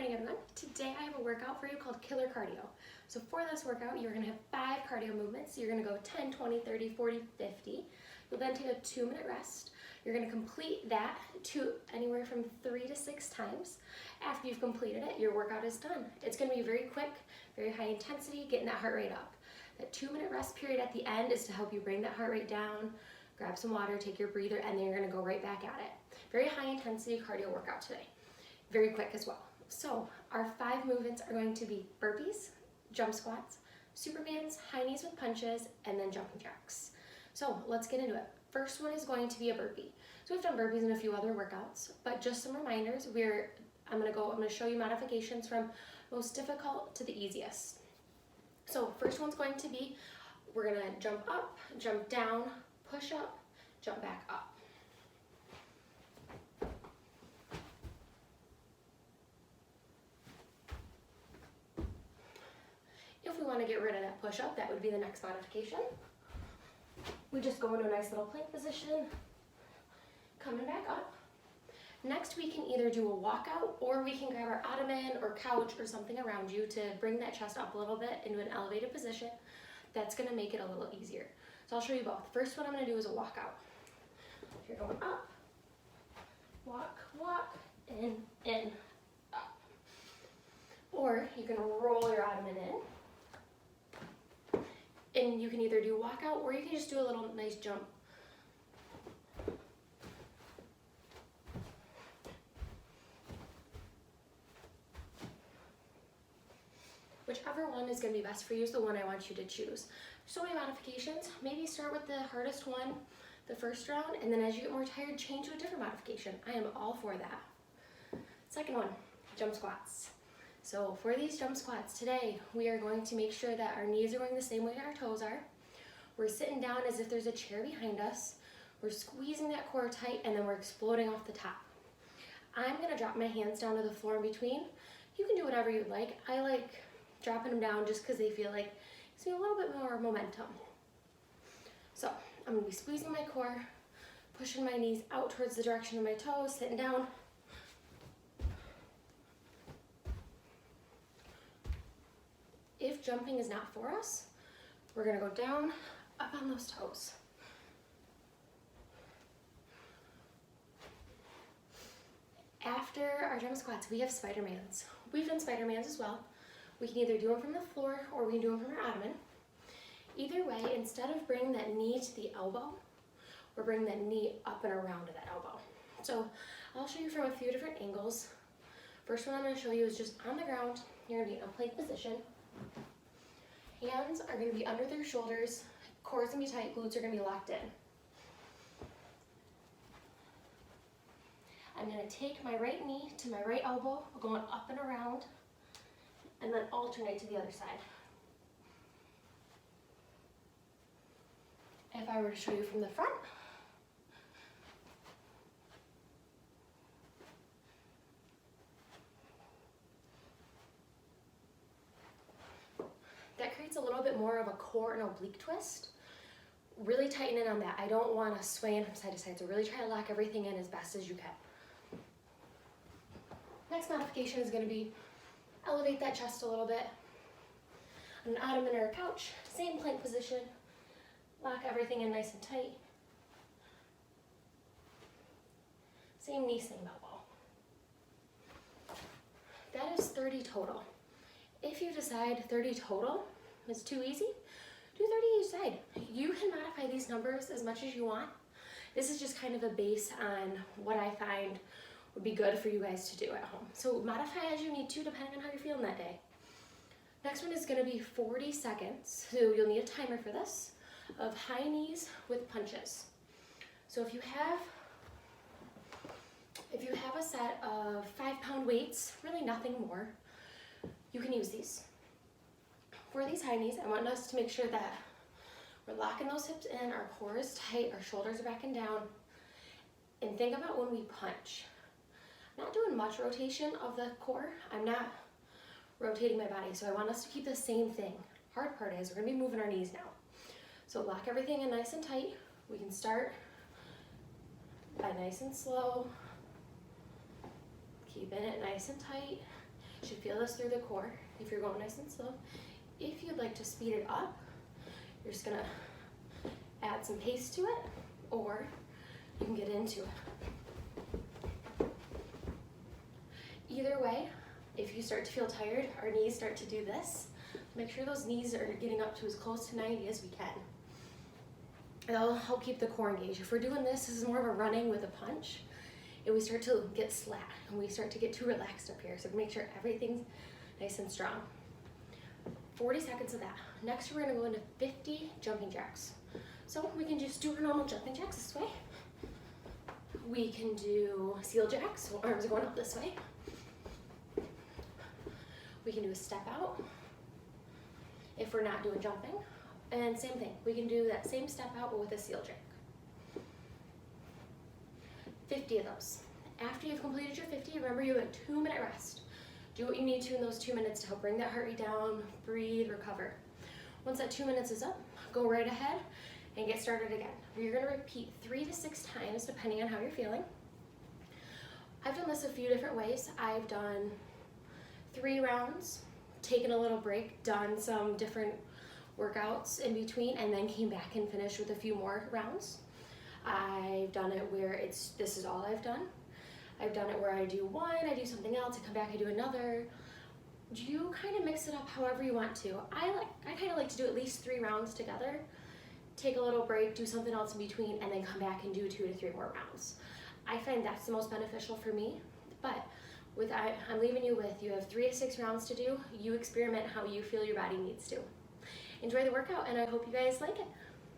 morning, everyone. Today I have a workout for you called Killer Cardio. So for this workout, you're gonna have 5 cardio movements. You're gonna go 10, 20, 30, 40, 50. You'll then take a 2-minute rest. You're gonna complete that to anywhere from 3 to 6 times. After you've completed it, your workout is done. It's gonna be very quick, very high intensity, getting that heart rate up. That 2-minute rest period at the end is to help you bring that heart rate down, grab some water, take your breather, and then you're gonna go right back at it. Very high intensity cardio workout today. Very quick as well. So our 5 movements are going to be burpees, jump squats, supermans, high knees with punches, and then jumping jacks. So let's get into it. First one is going to be a burpee. So we've done burpees in a few other workouts, but just some reminders. I'm gonna show you modifications from most difficult to the easiest. So first one's going to be, we're gonna jump up, jump down, push up, jump back up. If we want to get rid of that push-up, that would be the next modification. We just go into a nice little plank position, coming back up. Next, we can either do a walkout or we can grab our ottoman or couch or something around you to bring that chest up a little bit into an elevated position. That's going to make it a little easier. So I'll show you both. First, what I'm going to do is a walkout. You're going up, walk, walk, in, up. Or you can roll your ottoman in. And you can either do walkout or you can just do a little nice jump. Whichever one is going to be best for you is the one I want you to choose. So many modifications. Maybe start with the hardest one the first round, and then as you get more tired, change to a different modification. I am all for that. Second one, jump squats. So for these jump squats today, we are going to make sure that our knees are going the same way our toes are. We're sitting down as if there's a chair behind us. We're squeezing that core tight, and then we're exploding off the top. I'm gonna drop my hands down to the floor in between. You can do whatever you'd like. I like dropping them down just because they feel like it gives me a little bit more momentum. So I'm gonna be squeezing my core, pushing my knees out towards the direction of my toes, sitting down. If jumping is not for us, we're gonna go down, up on those toes. After our jump squats, we have Spider-Mans. We've done Spider-Mans as well. We can either do them from the floor or we can do them from our ottoman. Either way, instead of bringing that knee to the elbow, we're bringing that knee up and around to that elbow. So I'll show you from a few different angles. First one I'm gonna show you is just on the ground. You're gonna be in a plank position. Hands are going to be under their shoulders, core is going to be tight, glutes are going to be locked in. I'm going to take my right knee to my right elbow, going up and around, and then alternate to the other side. If I were to show you from the front, that creates a little bit more of a core and oblique twist. Really tighten in on that. I don't want to sway in from side to side, so really try to lock everything in as best as you can. Next modification is going to be elevate that chest a little bit. On an ottoman or a couch, same plank position. Lock everything in nice and tight. Same knee, same elbow. That is 30 total. If you decide 30 total is too easy, do 30 each side. You can modify these numbers as much as you want. This is just kind of a base on what I find would be good for you guys to do at home. So modify as you need to, depending on how you're feeling that day. Next one is gonna be 40 seconds. So you'll need a timer for this, of high knees with punches. So if you have a set of 5-pound weights, really nothing more, you can use these. For these high knees, I want us to make sure that we're locking those hips in, our core is tight, our shoulders are back and down. And think about when we punch. I'm not doing much rotation of the core. I'm not rotating my body, so I want us to keep the same thing. Hard part is we're gonna be moving our knees now. So lock everything in nice and tight. We can start by nice and slow, keeping it nice and tight. You should feel this through the core if you're going nice and slow. If you'd like to speed it up, you're just gonna add some pace to it, or you can get into it. Either way, if you start to feel tired, our knees start to do this. Make sure those knees are getting up to as close to 90 as we can. It'll help keep the core engaged. If we're doing this is more of a running with a punch, and we start to get slack, and we start to get too relaxed up here. So make sure everything's nice and strong. 40 seconds of that. Next, we're gonna go into 50 jumping jacks. So we can just do our normal jumping jacks this way. We can do seal jacks, so arms are going up this way. We can do a step out if we're not doing jumping. And same thing, we can do that same step out but with a seal jack. 50 of those. After you've completed your 50, remember you have a 2-minute rest. Do what you need to in those 2 minutes to help bring that heart rate down, breathe, recover. Once that 2 minutes is up, go right ahead and get started again. You're gonna repeat 3 to 6 times depending on how you're feeling. I've done this a few different ways. I've done 3 rounds, taken a little break, done some different workouts in between, and then came back and finished with a few more rounds. I've done it where this is all I've done. I've done it where I do one, I do something else, I come back, I do another. You kind of mix it up however you want to. I kind of like to do at least 3 rounds together, take a little break, do something else in between, and then come back and do 2 to 3 more rounds. I find that's the most beneficial for me, but I'm leaving you with, you have 3 to 6 rounds to do. You experiment how you feel your body needs to. Enjoy the workout, and I hope you guys like it.